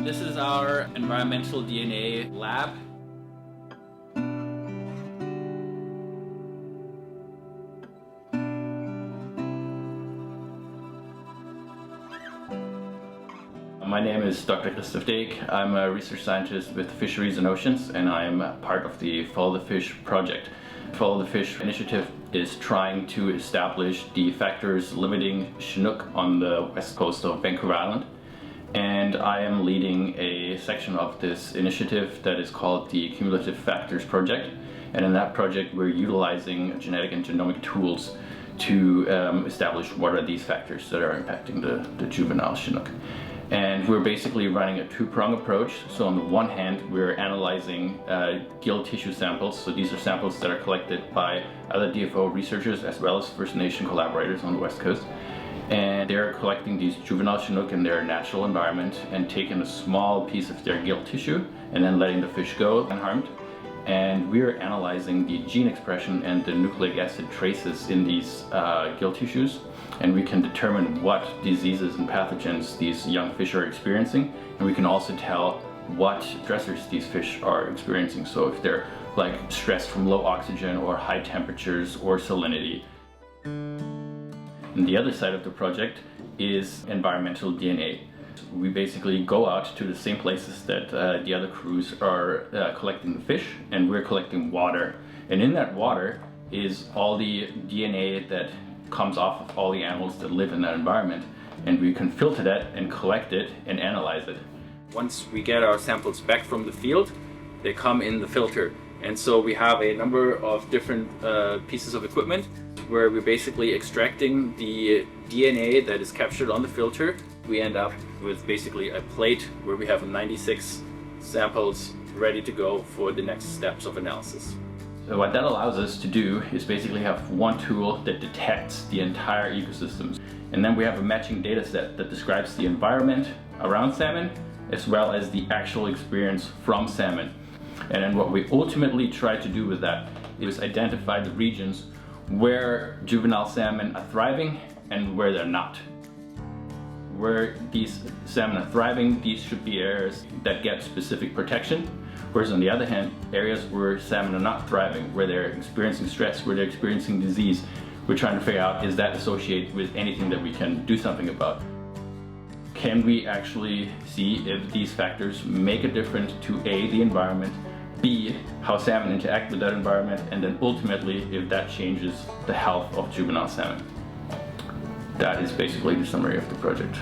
This is our environmental DNA lab. My name is Dr. Christoph Deek. I'm a research scientist with Fisheries and Oceans, and I'm part of the Follow the Fish project. Follow the Fish initiative is trying to establish the factors limiting Chinook on the west coast of Vancouver Island. And I am leading a section of this initiative that is called the Cumulative Factors Project. And in that project, we're utilizing genetic and genomic tools to establish what are these factors that are impacting the juvenile Chinook. And we're basically running a two-prong approach. So on the one hand, we're analyzing gill tissue samples. So these are samples that are collected by other DFO researchers as well as First Nation collaborators on the West Coast. And they're collecting these juvenile Chinook in their natural environment and taking a small piece of their gill tissue and then letting the fish go unharmed. And we're analyzing the gene expression and the nucleic acid traces in these gill tissues, and we can determine what diseases and pathogens these young fish are experiencing, and we can also tell what stressors these fish are experiencing. So if they're like stressed from low oxygen or high temperatures or salinity. And the other side of the project is environmental DNA. We basically go out to the same places that the other crews are collecting the fish, and we're collecting water. And in that water is all the DNA that comes off of all the animals that live in that environment, and we can filter that and collect it and analyze it. Once we get our samples back from the field, they come in the filter. And so we have a number of different pieces of equipment where we're basically extracting the DNA that is captured on the filter. We end up with basically a plate where we have 96 samples ready to go for the next steps of analysis. So what that allows us to do is basically have one tool that detects the entire ecosystems. And then we have a matching data set that describes the environment around salmon as well as the actual experience from salmon. And then what we ultimately try to do with that is identify the regions where juvenile salmon are thriving and where they're not. Where these salmon are thriving, these should be areas that get specific protection. Whereas on the other hand, areas where salmon are not thriving, where they're experiencing stress, where they're experiencing disease, we're trying to figure out, is that associated with anything that we can do something about? Can we actually see if these factors make a difference to A, the environment, B, how salmon interact with that environment, and then ultimately if that changes the health of juvenile salmon? That is basically the summary of the project.